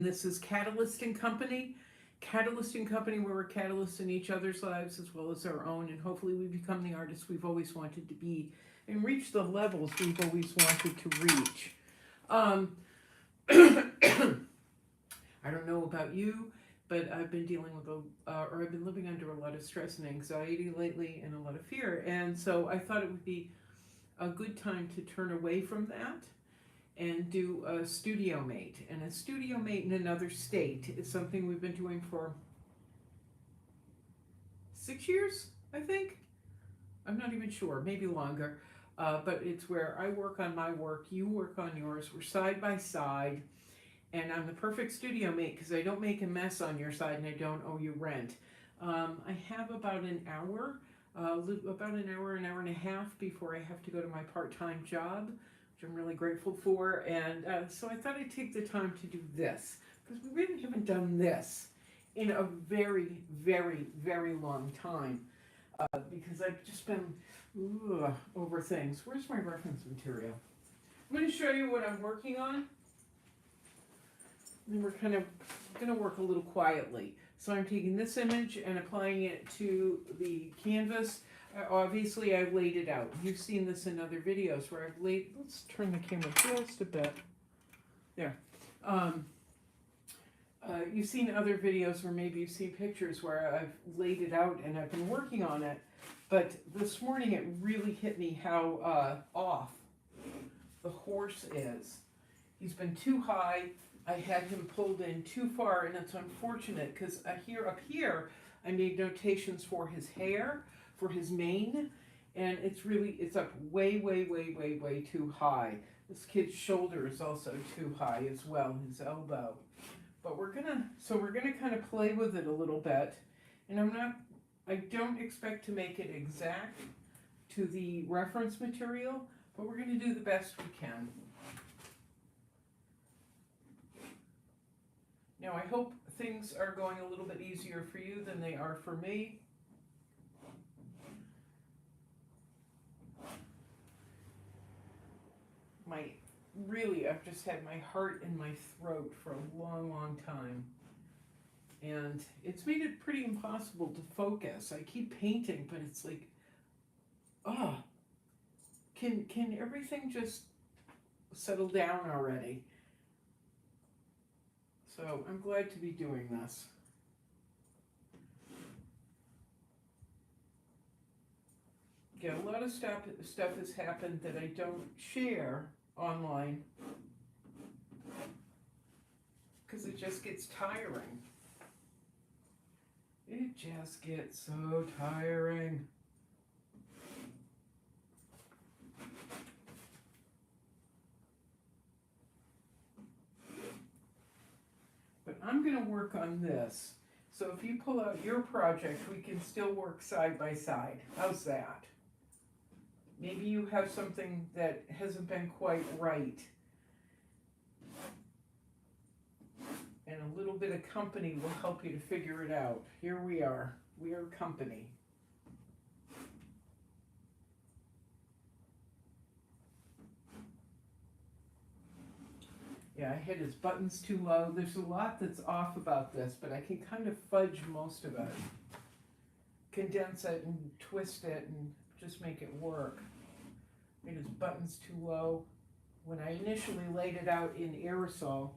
This is Catalyst and Company. Catalyst and Company, where we're catalysts in each other's lives as well as our own, and hopefully we become the artists we've always wanted to be and reach the levels we've always wanted to reach. I don't know about you, but I've been dealing with or I've been living under a lot of stress and anxiety lately and a lot of fear, and so I thought it would be a good time to turn away from that and do a studio mate. And a studio mate in another state is something we've been doing for 6 years, I think. I'm not even sure, maybe longer. But it's where I work on my work, you work on yours, we're side by side, and I'm the perfect studio mate because I don't make a mess on your side and I don't owe you rent. I have about an hour, an hour and a half before I have to go to my part-time job, which I'm really grateful for. And so I thought I'd take the time to do this because we really haven't done this in a very, very, very long time because I've just been over things. Where's my reference material? I'm going to show you what I'm working on. And we're kind of going to work a little quietly. So I'm taking this image and applying it to the canvas. Obviously, I've laid it out. You've seen this in other videos where I've laid, let's turn the camera just a bit. There. You've seen other videos where maybe you've seen pictures where I've laid it out and I've been working on it. But this morning it really hit me how off the horse is. He's been too high. I had him pulled in too far, and it's unfortunate because up here I made notations for his hair, for his mane, and it's up way, way, way, way, way too high. This kid's shoulder is also too high as well, his elbow. But we're gonna kind of play with it a little bit, and I don't expect to make it exact to the reference material, but we're gonna do the best we can. Now, I hope things are going a little bit easier for you than they are for me. I've just had my heart in my throat for a long, long time. And it's made it pretty impossible to focus. I keep painting, but it's like, can everything just settle down already? So I'm glad to be doing this. Yeah, a lot of stuff has happened that I don't share online because it just gets tiring. It just gets so tiring. But I'm going to work on this. So if you pull out your project, we can still work side by side. How's that? Maybe you have something that hasn't been quite right. And a little bit of company will help you to figure it out. Here we are. We are company. Yeah, I hit his buttons too low. There's a lot that's off about this, but I can kind of fudge most of it. Condense it and twist it and just make it work. Made his buttons too low. When I initially laid it out in aerosol,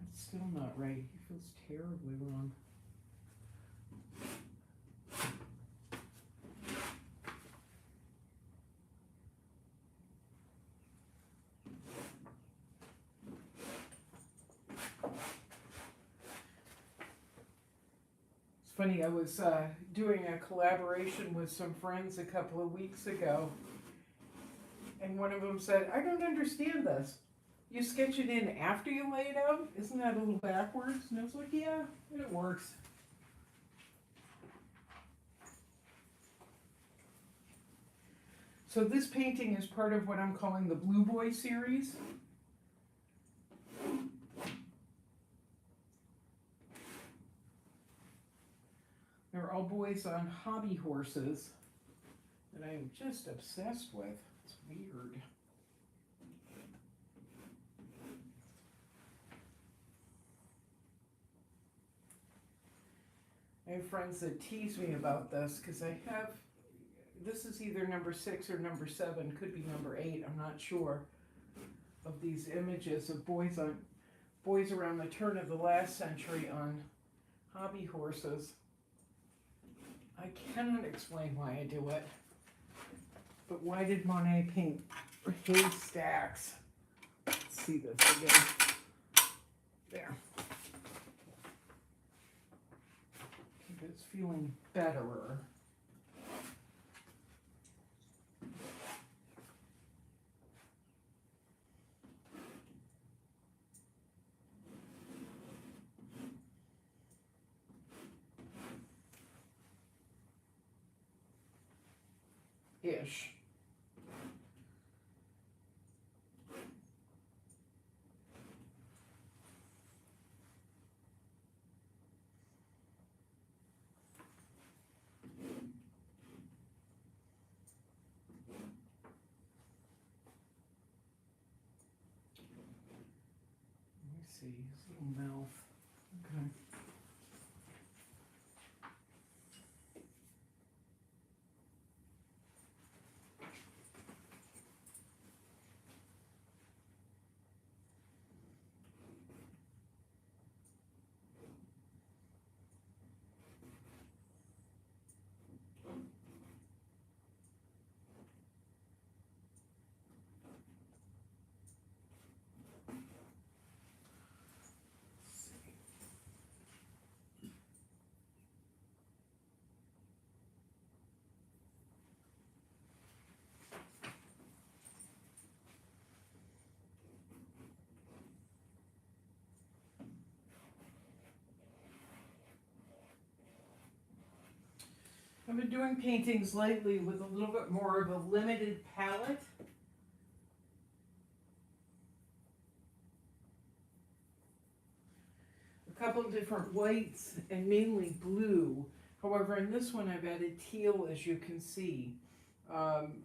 it's still not right. He feels terribly wrong. It's funny, I was doing a collaboration with some friends a couple of weeks ago, and one of them said, I don't understand this. You sketch it in after you lay it out? Isn't that a little backwards? And I was like, yeah, it works. So this painting is part of what I'm calling the Blue Boy series. They're all boys on hobby horses that I'm just obsessed with. It's weird. I have friends that tease me about this because I have, this is either number 6 or number 7, could be number 8, I'm not sure, of these images of boys around the turn of the last century on hobby horses. I cannot explain why I do it, but why did Monet paint haystacks? Let's see this again. There. Keep it feeling betterer. Ish. Let me see his little mouth. Okay. I've been doing paintings lately with a little bit more of a limited palette. A couple of different whites and mainly blue. However, in this one I've added teal, as you can see.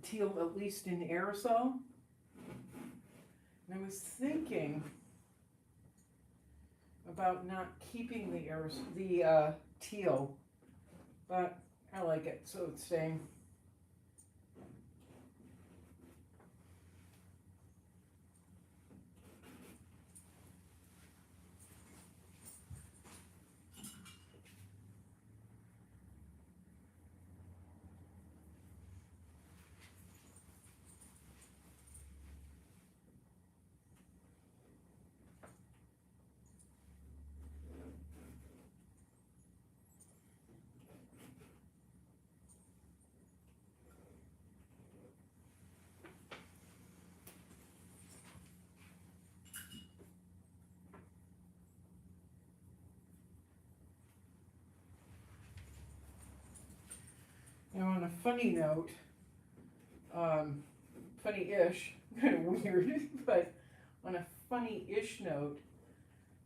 Teal at least in aerosol. And I was thinking about not keeping the teal, but I like it, so it's staying. Now, on a funny note, funny-ish, kind of weird, but on a funny-ish note,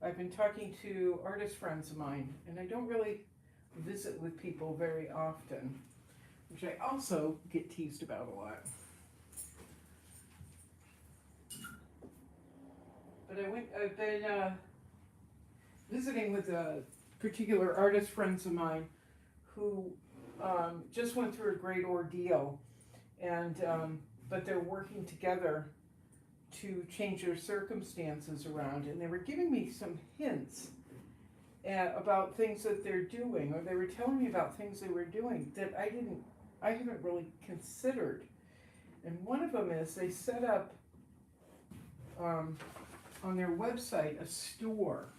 I've been talking to artist friends of mine, and I don't really visit with people very often, which I also get teased about a lot. But I've been visiting with particular artist friends of mine who just went through a great ordeal, and but they're working together to change their circumstances around, and they were giving me some hints about things that they're doing, or they were telling me about things they were doing that I haven't really considered. And one of them is they set up on their website a store.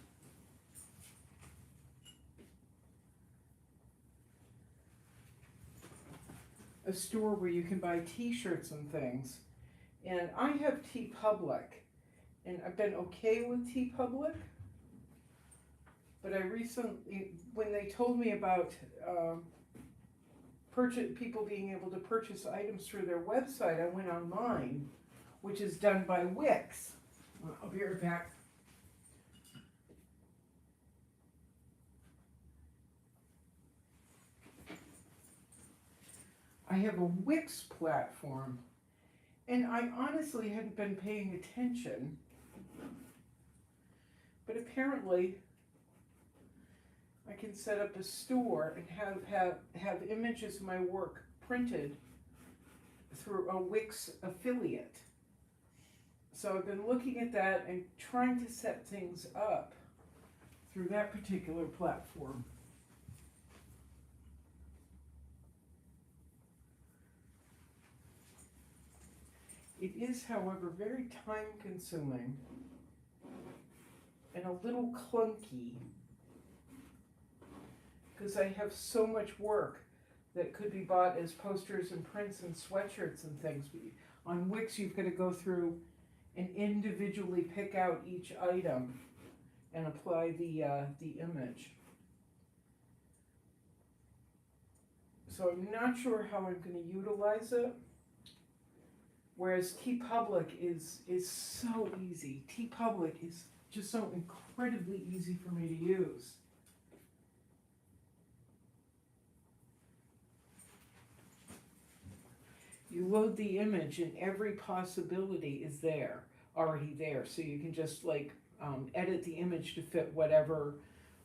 A store where you can buy t-shirts and things. And I have TeePublic, and I've been okay with TeePublic, but I recently, when they told me about people being able to purchase items through their website, I went online, which is done by Wix. I'll be right back. I have a Wix platform, and I honestly hadn't been paying attention, but apparently I can set up a store and have images of my work printed through a Wix affiliate. So I've been looking at that and trying to set things up through that particular platform. It is, however, very time consuming and a little clunky because I have so much work that could be bought as posters and prints and sweatshirts and things. On Wix, you've got to go through and individually pick out each item and apply the image. So I'm not sure how I'm going to utilize it. Whereas TeePublic is so easy. TeePublic is just so incredibly easy for me to use. You load the image and every possibility is there, already there. So you can just like edit the image to fit whatever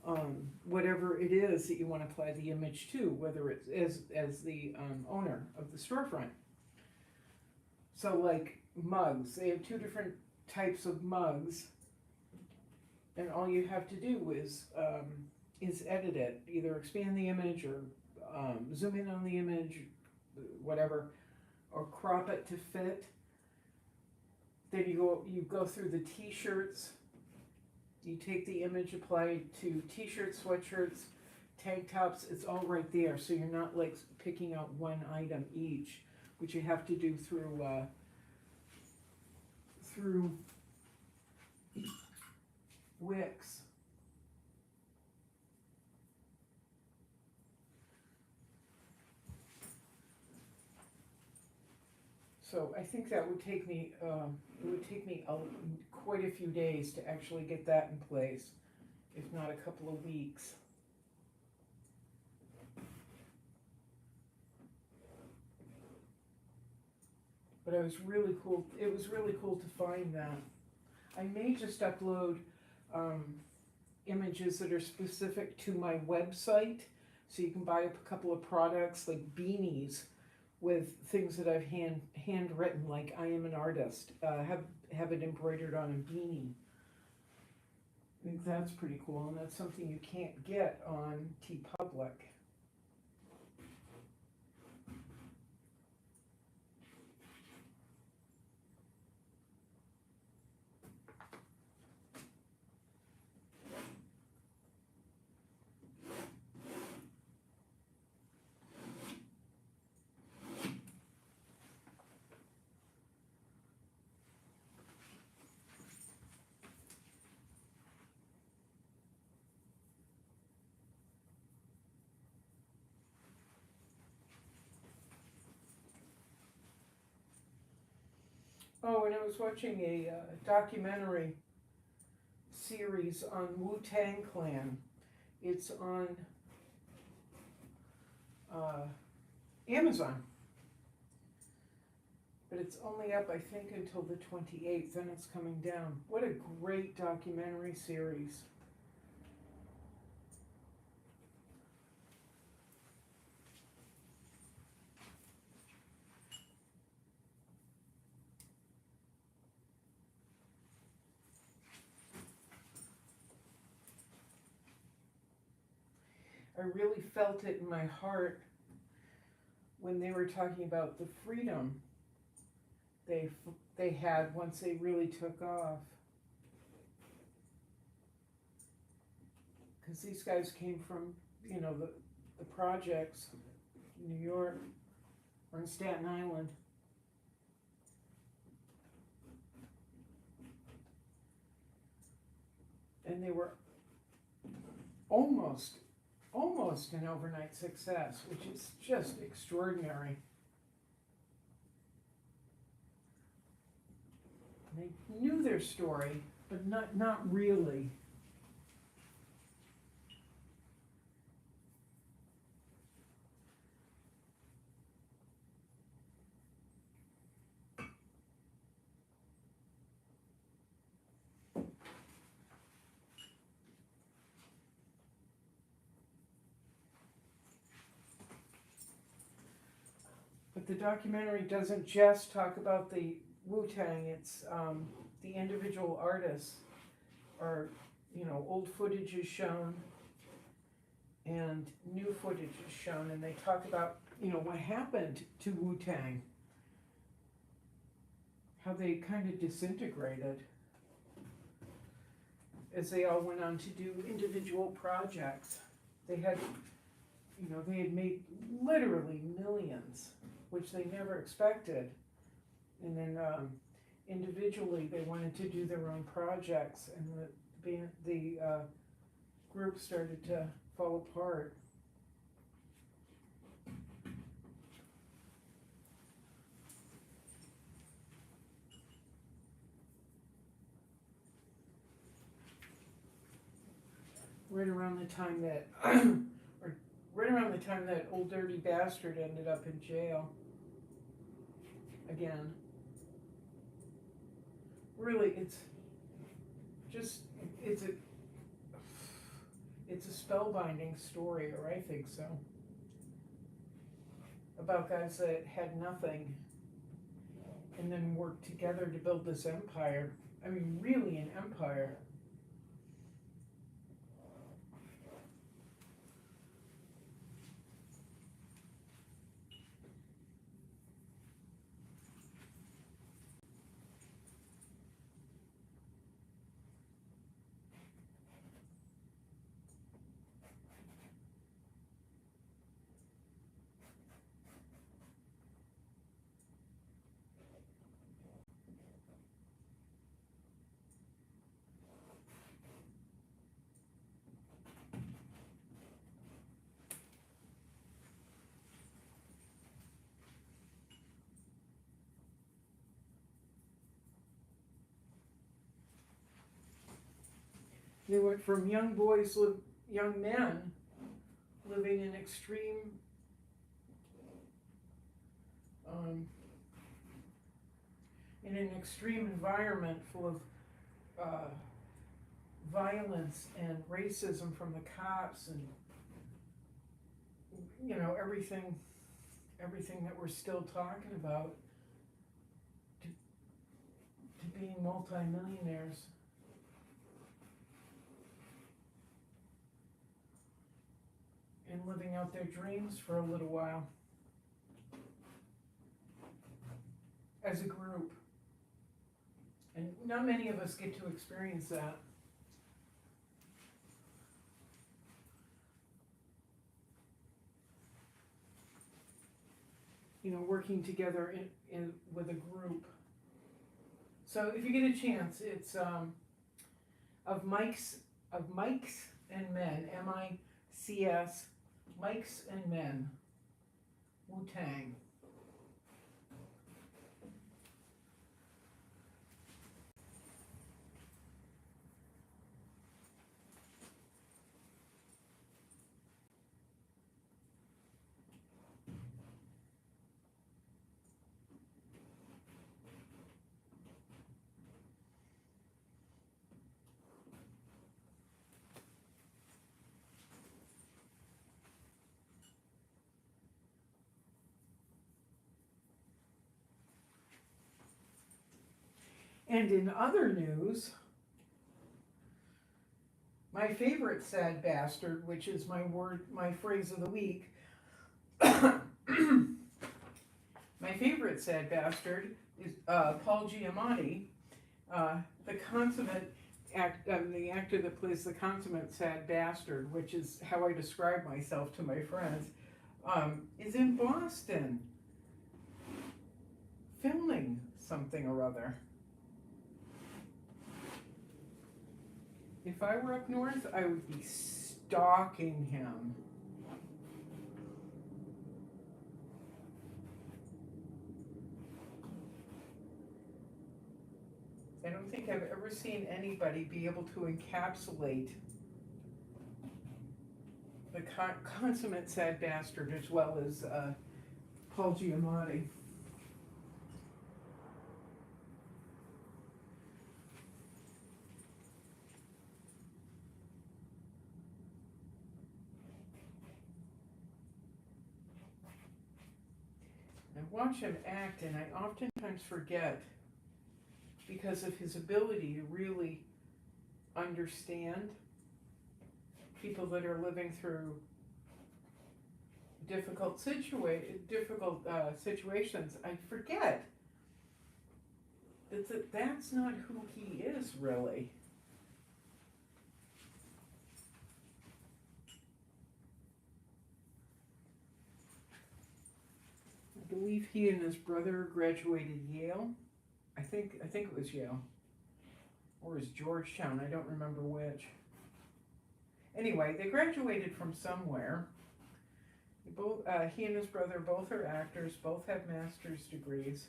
it is that you want to apply the image to, whether it's as the owner of the storefront. So like mugs, they have two different types of mugs, and all you have to do is edit it, either expand the image or zoom in on the image, whatever, or crop it to fit. Then you go through the t-shirts. You take the image, apply it to t-shirts, sweatshirts, tank tops. It's all right there, so you're not like picking out one item each, which you have to do through Wix. So I think that would take me quite a few days to actually get that in place, if not a couple of weeks. But it was really cool. It was really cool to find that. I may just upload images that are specific to my website, so you can buy a couple of products like beanies with things that I've handwritten, like I am an artist. Have it embroidered on a beanie. I think that's pretty cool, and that's something you can't get on TeePublic. Oh, and I was watching a documentary series on Wu-Tang Clan. It's on Amazon. But it's only up, I think, until the 28th, then it's coming down. What a great documentary series. I really felt it in my heart when they were talking about the freedom they had once they really took off. Because these guys came from, you know, the projects in New York or in Staten Island. And they were almost an overnight success, which is just extraordinary. They knew their story, but not really. But the documentary doesn't just talk about the Wu-Tang, it's the individual artists are, you know, old footage is shown and new footage is shown, and they talk about, you know, what happened to Wu-Tang, how they kind of disintegrated as they all went on to do individual projects. They had, you know, they had made literally millions, which they never expected. And then individually they wanted to do their own projects, and the group started to fall apart. Right around the time that, or right around the time that Old Dirty Bastard ended up in jail again. Really, it's a spellbinding story, or I think so, about guys that had nothing and then worked together to build this empire. I mean, really an empire. They went from young men living in an extreme environment full of violence and racism from the cops, and you know, everything that we're still talking about, to being multimillionaires. And living out their dreams for a little while as a group. And not many of us get to experience that. You know, working together with a group. So if you get a chance, it's of Mics and Men, M-I-C-S, Mics and Men, Wu-Tang. And in other news, my favorite sad bastard, which is my phrase of the week, my favorite sad bastard is Paul Giamatti, the actor that plays the consummate sad bastard, which is how I describe myself to my friends, is in Boston filming something or other. If I were up north, I would be stalking him. I don't think I've ever seen anybody be able to encapsulate the consummate sad bastard as well as Paul Giamatti. watch him act, and I oftentimes forget, because of his ability to really understand people that are living through difficult situations, I forget that's not who he is, really. I believe he and his brother graduated Yale. I think it was Yale. Or it was Georgetown, I don't remember which. Anyway, they graduated from somewhere. He and his brother both are actors, both have master's degrees.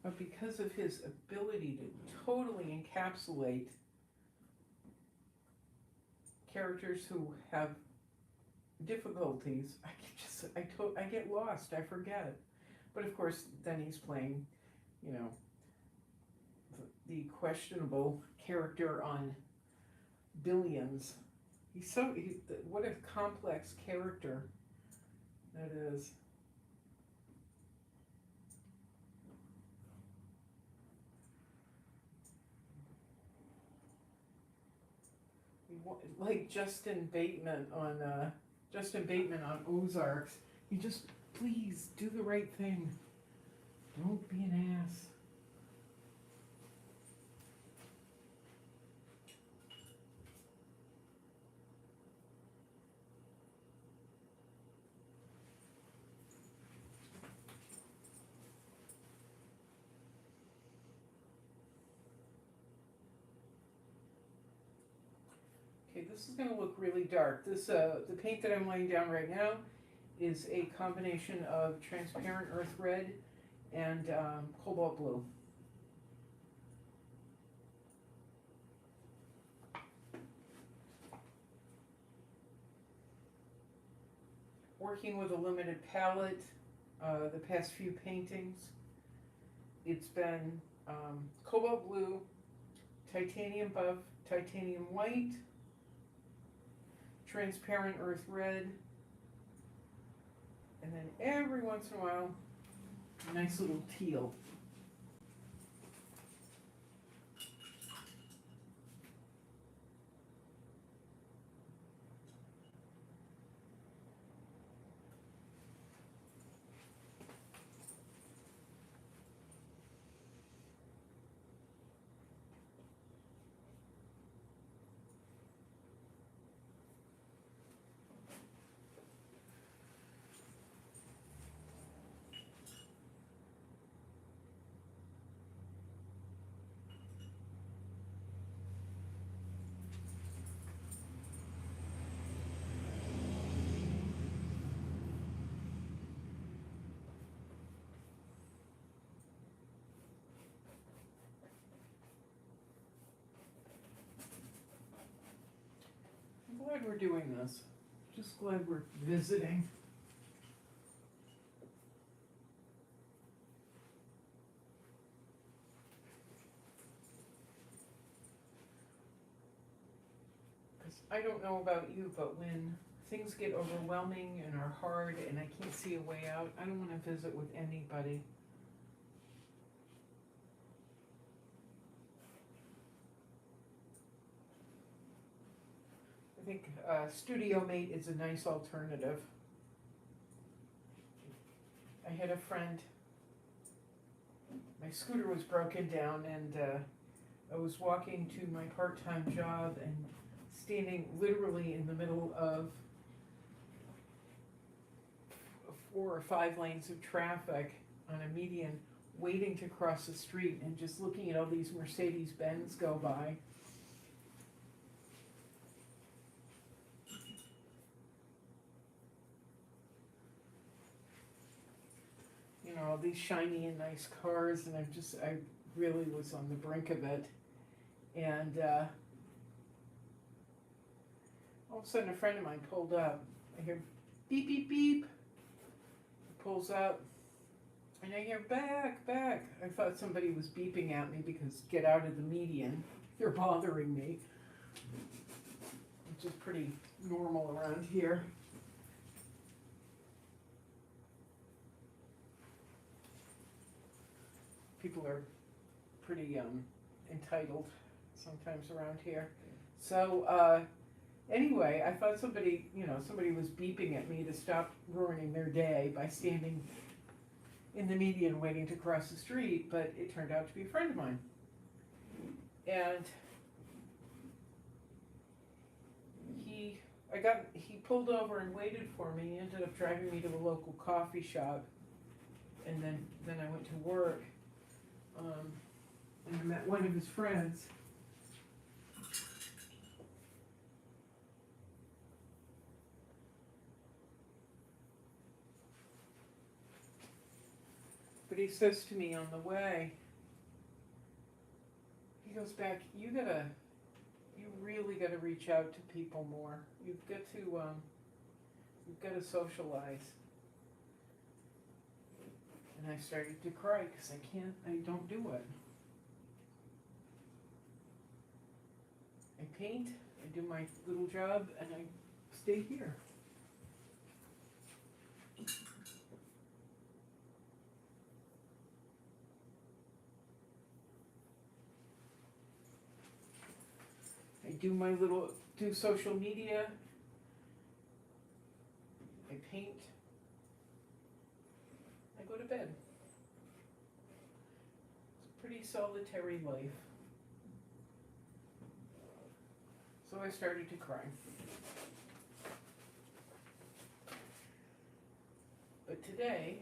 But because of his ability to totally encapsulate characters who have difficulties, I get lost, I forget. But of course, then he's playing, you know, the questionable character on Billions. What a complex character that is. Like Justin Bateman on Ozarks. You just, please do the right thing. Don't be an ass. Okay, this is going to look really dark. The paint that I'm laying down right now is a combination of transparent earth red and cobalt blue. Working with a limited palette, the past few paintings, it's been cobalt blue, titanium buff, titanium white, transparent earth red, and then every once in a while, a nice little teal. I'm glad we're doing this. Just glad we're visiting. Because I don't know about you, but when things get overwhelming and are hard and I can't see a way out, I don't want to visit with anybody. I think Studio Mate is a nice alternative. I had a friend, my scooter was broken down, and I was walking to my part-time job and standing literally in the middle of 4 or 5 lanes of traffic on a median, waiting to cross the street and just looking at all these Mercedes-Benz go by. You know, all these shiny and nice cars, and I really was on the brink of it. And all of a sudden a friend of mine pulled up. I hear beep, beep, beep. He pulls up, and I hear back, back. I thought somebody was beeping at me because get out of the median. You're bothering me. Which is pretty normal around here. People are pretty entitled sometimes around here. So anyway, I thought somebody was beeping at me to stop ruining their day by standing in the median waiting to cross the street, but it turned out to be a friend of mine. And he pulled over and waited for me. He ended up driving me to a local coffee shop, and then I went to work. And I met one of his friends. But he says to me on the way, he goes back, you really gotta reach out to people more. You've got to socialize. And I started to cry because I don't do it. I paint, I do my little job, and I stay here. I do social media, I paint, I go to bed. It's a pretty solitary life. So I started to cry. But today,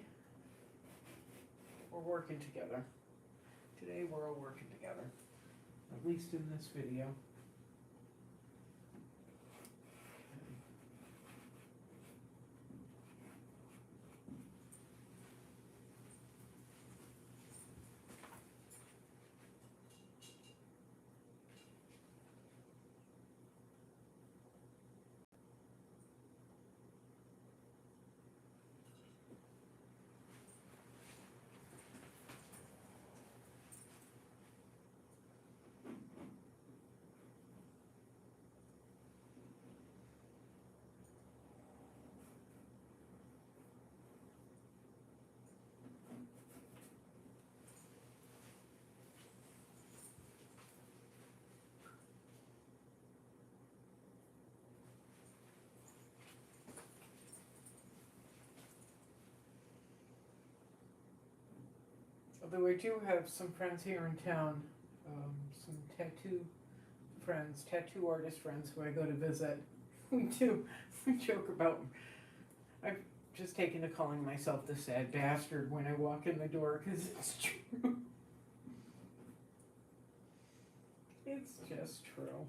we're working together. Today we're all working together, at least in this video. Although I do have some friends here in town, some tattoo artist friends who I go to visit. We joke about, I've just taken to calling myself the sad bastard when I walk in the door because it's true. It's just true.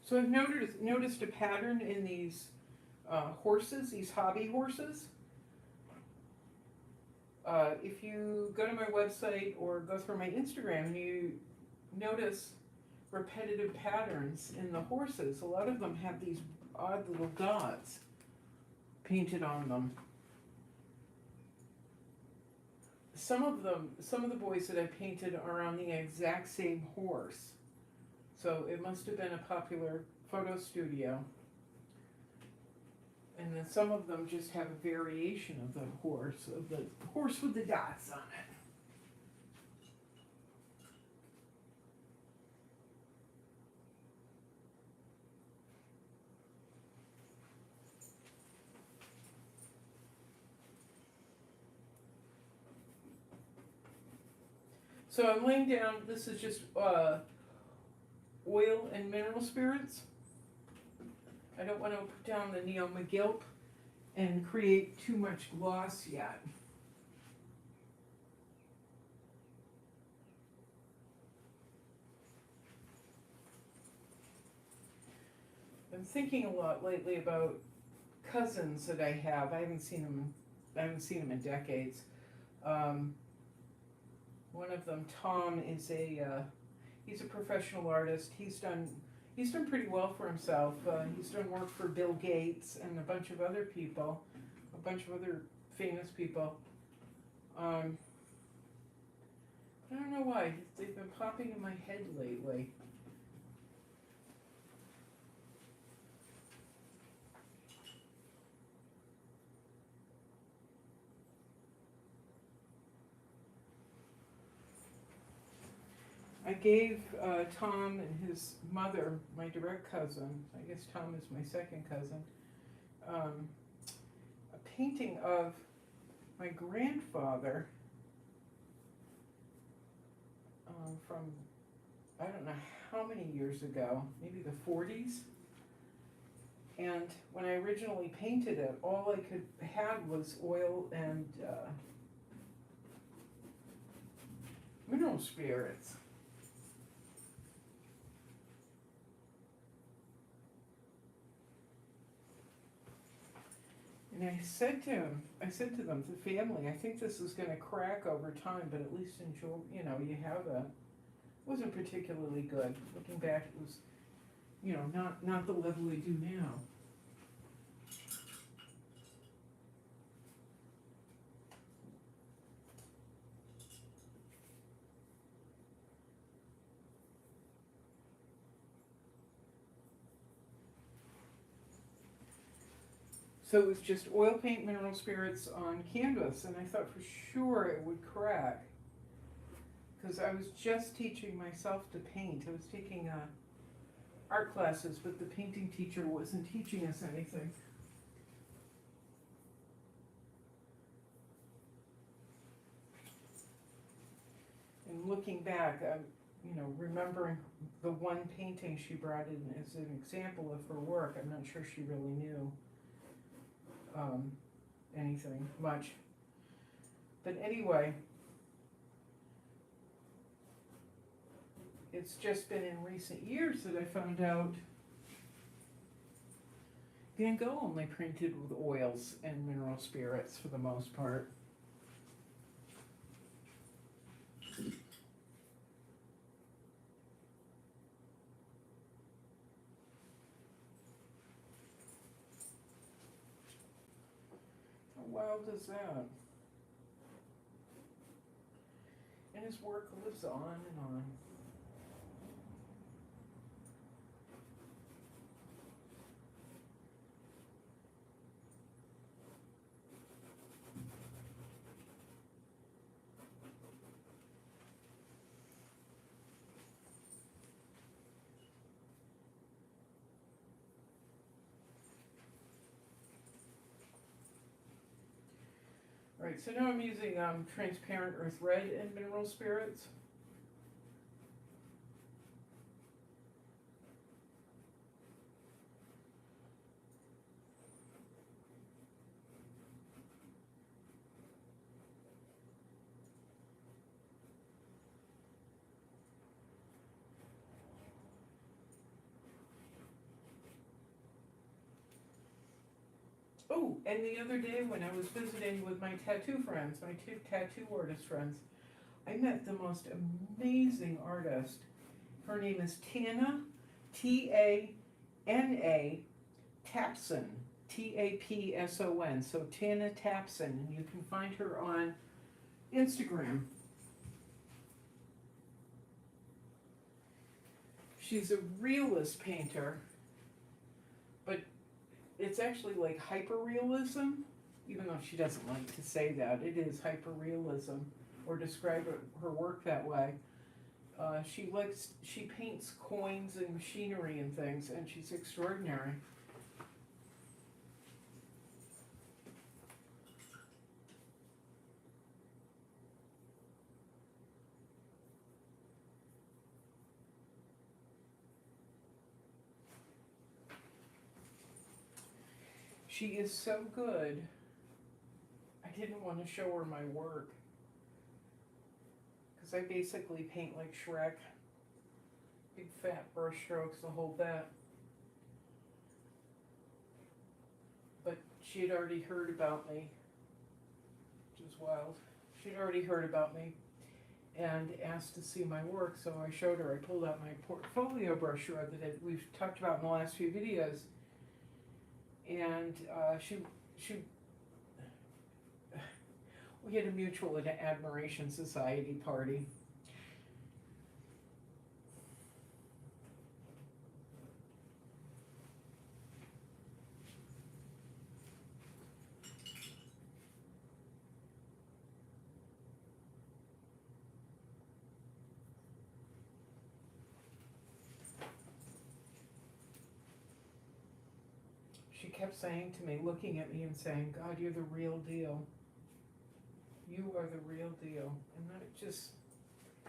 So I've noticed a pattern in these horses, these hobby horses. If you go to my website or go through my Instagram, you notice repetitive patterns in the horses. A lot of them have these odd little dots painted on them. Some of the boys that I painted are on the exact same horse. So it must have been a popular photo studio. And then some of them just have a variation of the horse with the dots on it. So I'm laying down, this is just oil and mineral spirits. I don't want to put down the Neo McGilp and create too much gloss yet. I'm thinking a lot lately about cousins that I have. I haven't seen them in decades. One of them, Tom, is he's a professional artist. He's done pretty well for himself. He's done work for Bill Gates and a bunch of other people, a bunch of other famous people. I don't know why. They've been popping in my head lately. I gave Tom and his mother, my direct cousin, I guess Tom is my second cousin, a painting of my grandfather from, I don't know how many years ago, maybe the 40s. And when I originally painted it, all I could have was oil and mineral spirits. And I said to them, the family, I think this is going to crack over time, but at least enjoy, you have that. It wasn't particularly good. Looking back, it was, not the level we do now. So it was just oil paint, mineral spirits on canvas, and I thought for sure it would crack. Because I was just teaching myself to paint. I was taking art classes, but the painting teacher wasn't teaching us anything. And looking back, remembering the one painting she brought in as an example of her work, I'm not sure she really knew anything much. But anyway, it's just been in recent years that I found out Van Gogh only painted with oils and mineral spirits for the most part. How wild is that? And his work lives on and on. Right, so now I'm using transparent earth red and mineral spirits. Oh, and the other day when I was visiting with my tattoo friends, my two tattoo artist friends, I met the most amazing artist. Her name is Tana, T-A-N-A, Tapson, T-A-P-S-O-N. So Tana Tapson, and you can find her on Instagram. She's a realist painter, but it's actually like hyperrealism, even though she doesn't like to say that. It is hyperrealism, or describe her work that way. She paints coins and machinery and things, and she's extraordinary. She is so good. I didn't want to show her my work, because I basically paint like Shrek. Big fat brush strokes, the whole bit. But she had already heard about me, which is wild. She'd already heard about me and asked to see my work, so I showed her. I pulled out my portfolio brochure that we've talked about in the last few videos, and we had a mutual admiration society party. She kept saying to me, looking at me and saying, God, you're the real deal. You are the real deal. And that just,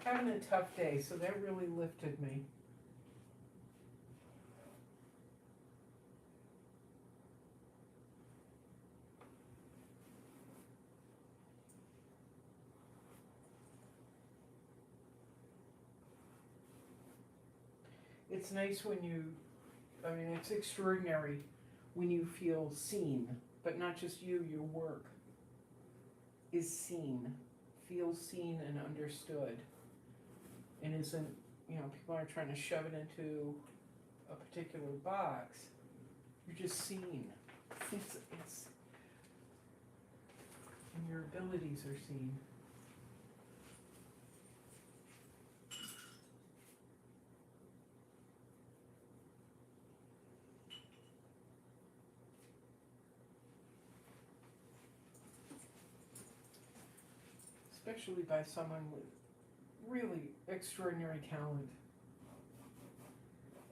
having a tough day, so that really lifted me. It's nice when it's extraordinary when you feel seen, but not just you, your work is seen, feels seen and understood, and isn't, people aren't trying to shove it into a particular box. You're just seen. It's and your abilities are seen. Especially by someone with really extraordinary talent.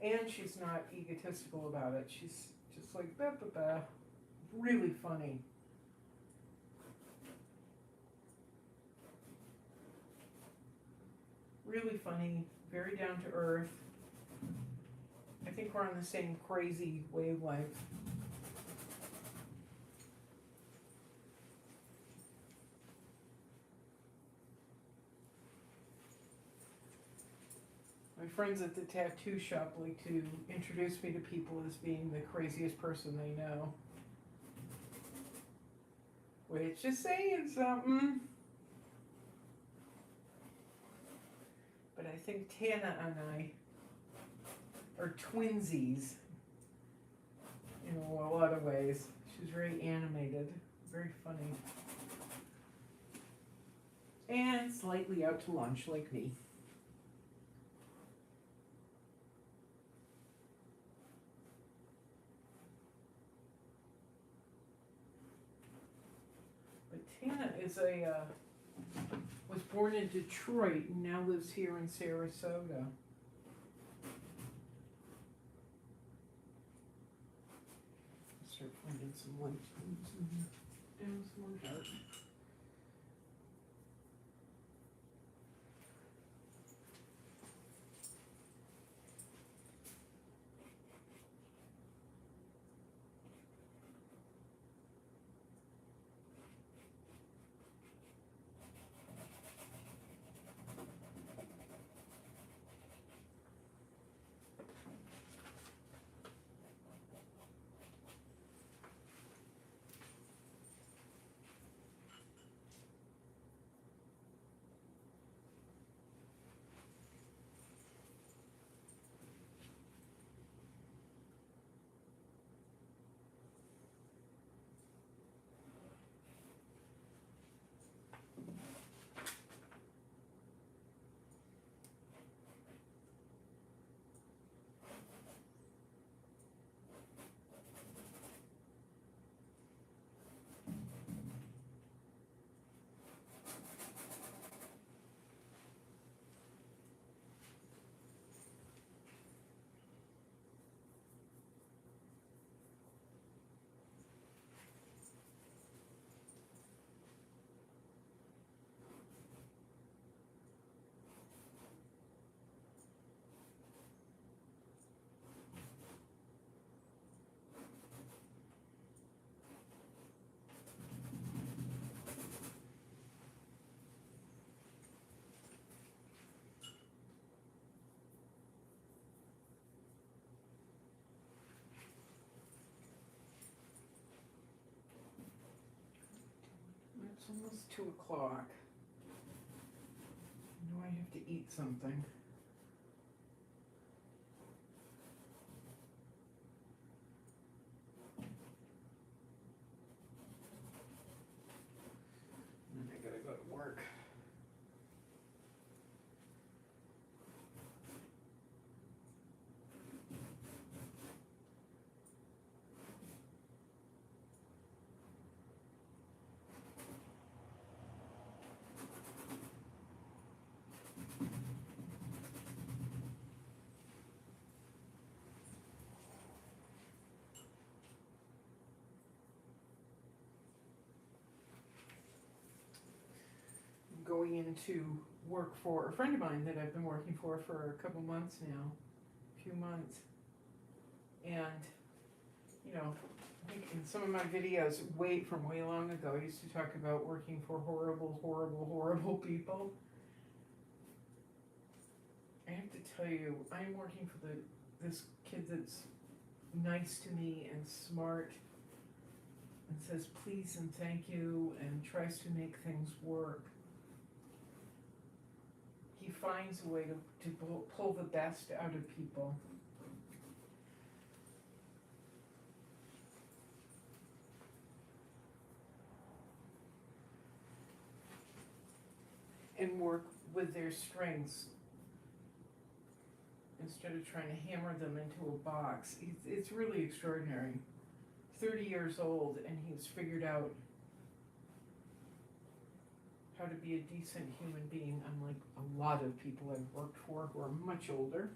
And she's not egotistical about it. She's just like, bah, bah, bah. Really funny. Really funny, very down to earth. I think we're on the same crazy wavelength. My friends at the tattoo shop like to introduce me to people as being the craziest person they know. Which is saying something. But I think Tana and I are twinsies in a lot of ways. She's very animated, very funny. And slightly out to lunch like me. Tana was born in Detroit and now lives here in Sarasota. Start finding some light and some more dark. It's almost 2 o'clock. I know I have to eat something. And then I gotta go to work. Going into work for a friend of mine that I've been working for a couple months now, a few months. And, you know, I think in some of my videos way long ago, I used to talk about working for horrible people. I have to tell you, I'm working for this kid that's nice to me and smart and says please and thank you and tries to make things work. He finds a way to pull the best out of people. And work with their strengths instead of trying to hammer them into a box. It's really extraordinary. 30 years old and he's figured out how to be a decent human being, unlike a lot of people I've worked for who are much older.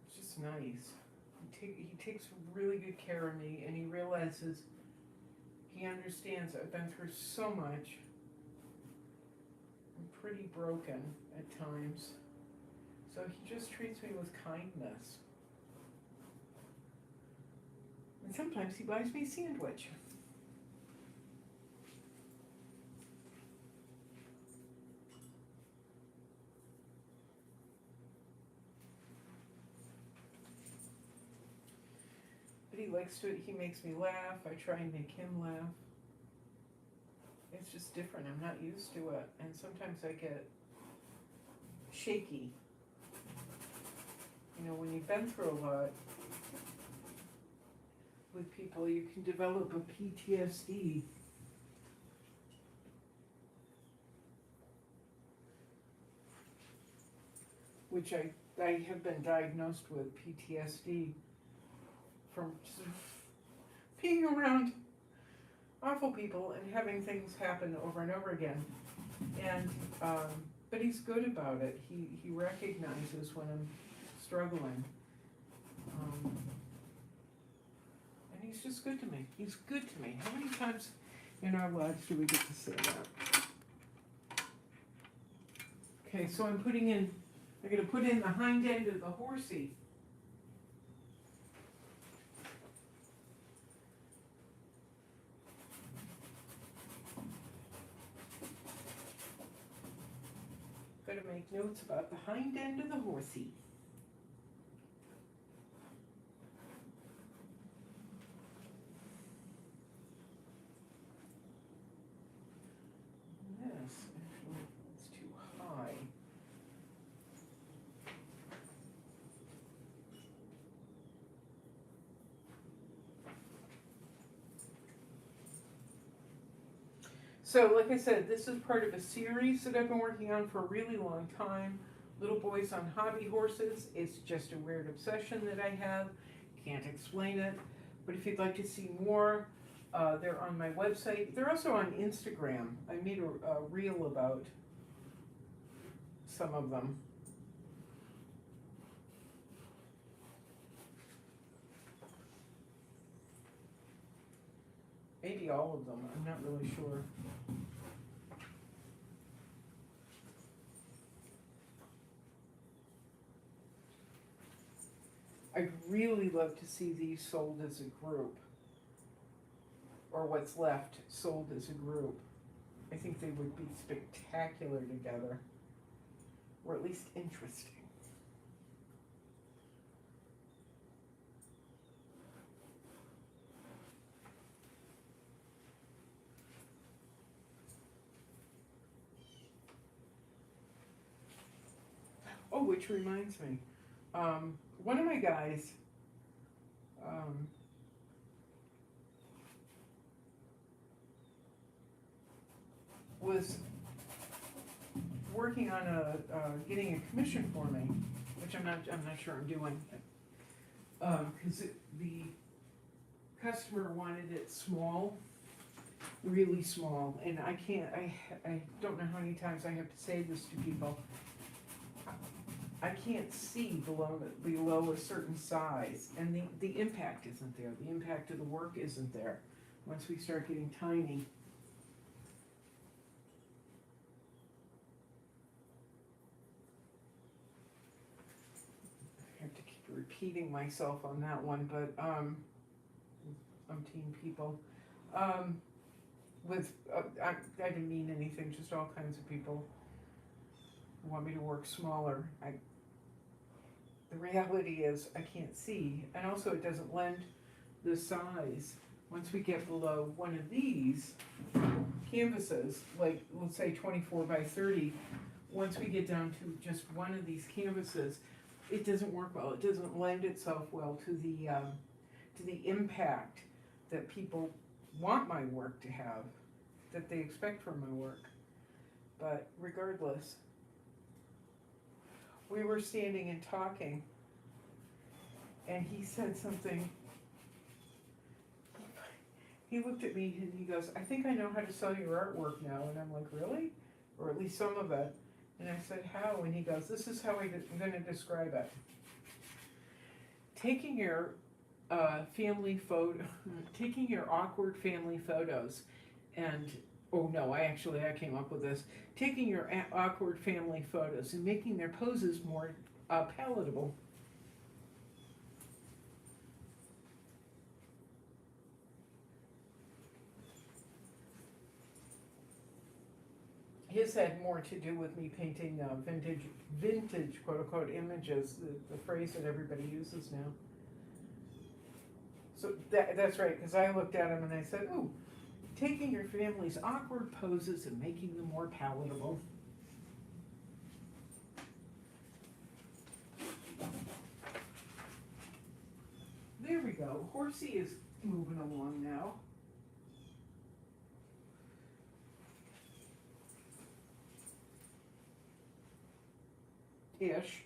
It's just nice. He takes really good care of me, and he realizes, he understands I've been through so much. I'm pretty broken at times. So he just treats me with kindness. And sometimes he buys me a sandwich. But he likes to, he makes me laugh. I try and make him laugh. It's just different. I'm not used to it. And sometimes I get shaky. You know, when you've been through a lot with people, you can develop a PTSD. Which I have been diagnosed with PTSD from just being around awful people and having things happen over and over again. And but he's good about it. He recognizes when I'm struggling. And he's just good to me. He's good to me. How many times in our lives do we get to say that? Okay, so I'm going to put in the hind end of the horsey. Got to make notes about the hind end of the horsey. This, actually, it's too high. So, like I said, this is part of a series that I've been working on for a really long time. Little Boys on Hobby Horses. It's just a weird obsession that I have. Can't explain it. But if you'd like to see more, they're on my website. They're also on Instagram. I made a reel about some of them. Maybe all of them. I'm not really sure. I'd really love to see these sold as a group, or what's left sold as a group. I think they would be spectacular together, or at least interesting. Oh, which reminds me, one of my guys, um, was working on getting a commission for me, which I'm not sure I'm doing, because the customer wanted it small, really small, and I can't, I don't know how many times I have to say this to people. I can't see below a certain size, and the impact isn't there. The impact of the work isn't there once we start getting tiny. I have to keep repeating myself on that one, but umpteen people. I didn't mean anything, just all kinds of people who want me to work smaller. The reality is I can't see, and also it doesn't lend the size. Once we get below one of these canvases, like let's say 24 by 30, once we get down to just one of these canvases, it doesn't work well. It doesn't lend itself well to the impact that people want my work to have, that they expect from my work. But regardless, we were standing and talking, and he said something. He looked at me and he goes, "I think I know how to sell your artwork now." And I'm like, "Really?" Or at least some of it. And I said, "How?" And he goes, "This is how I'm going to describe it. Taking your taking your awkward family photos and, oh no, I came up with this. Taking your awkward family photos and making their poses more palatable." His had more to do with me painting vintage quote unquote images, the phrase that everybody uses now. So that's right, because I looked at him and I said, "Ooh, taking your family's awkward poses and making them more palatable." There we go. Horsey is moving along now. Ish.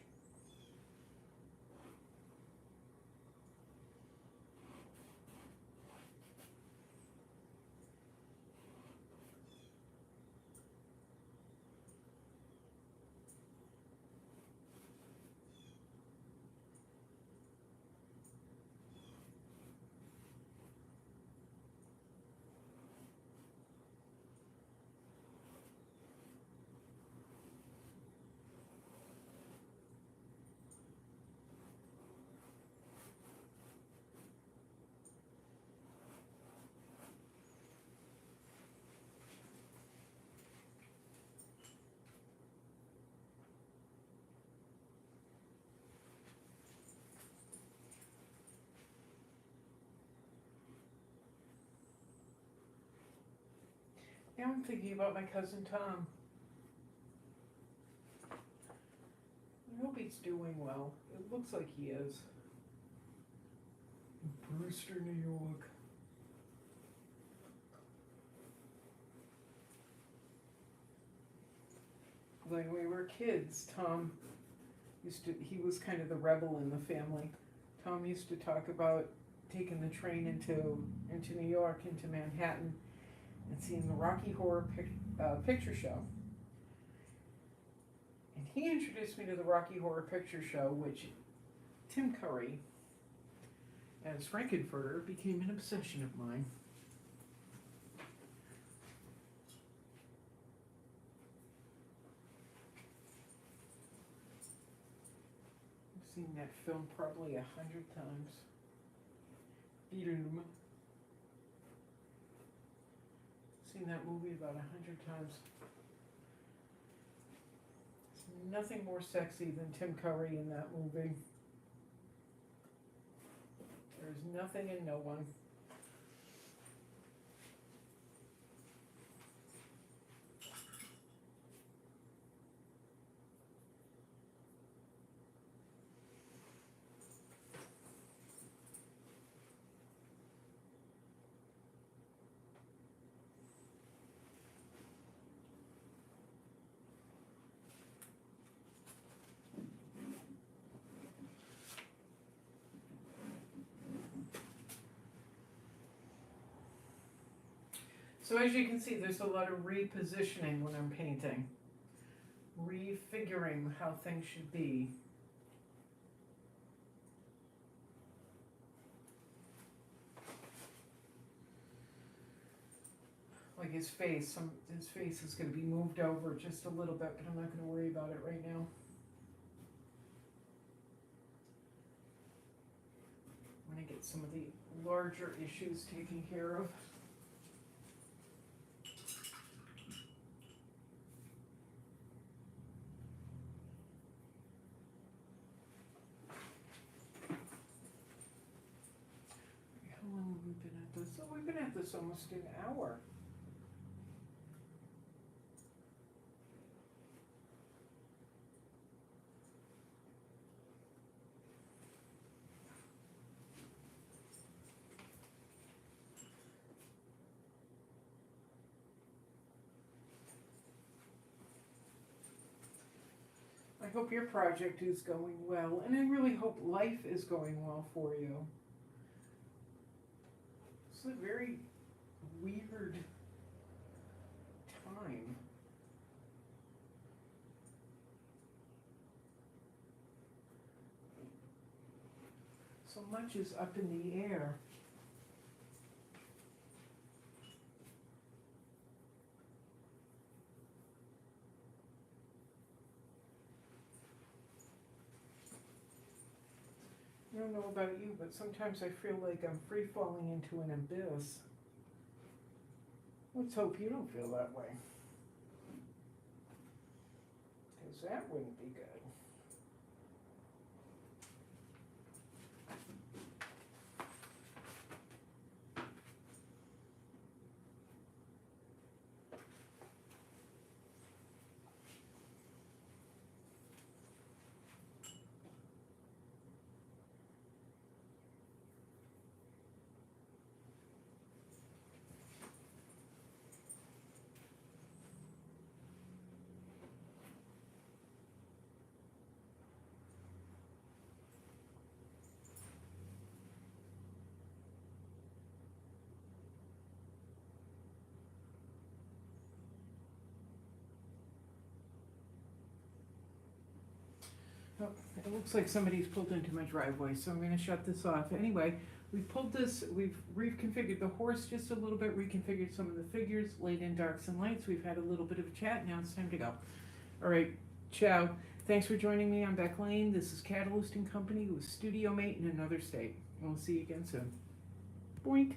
Now I'm thinking about my cousin Tom. I hope he's doing well. It looks like he is. Brewster, New York. When we were kids, Tom he was kind of the rebel in the family. Tom used to talk about taking the train into New York, into Manhattan, and seeing the Rocky Horror Picture Show. And he introduced me to the Rocky Horror Picture Show, which Tim Curry, as Frankenfurter, became an obsession of mine. I've seen that film probably 100 times. Film. Seen that movie about 100 times. There's nothing more sexy than Tim Curry in that movie. There's nothing and no one. So as you can see, there's a lot of repositioning when I'm painting. Refiguring how things should be. Like his face is going to be moved over just a little bit, but I'm not going to worry about it right now. I'm going to get some of the larger issues taken care of. How long have we been at this? Oh, we've been at this almost an hour. I hope your project is going well, and I really hope life is going well for you. It's a very weird time. So much is up in the air. I don't know about you, but sometimes I feel like I'm free falling into an abyss. Let's hope you don't feel that way. Because that wouldn't be good. Oh, it looks like somebody's pulled into my driveway, so I'm going to shut this off. Anyway, we've reconfigured the horse just a little bit, reconfigured some of the figures, laid in darks and lights. We've had a little bit of a chat. Now it's time to go. All right, ciao. Thanks for joining me on Beck Lane. This is Catalyst and Company with Studio Mate in another state. And we'll see you again soon. Boink.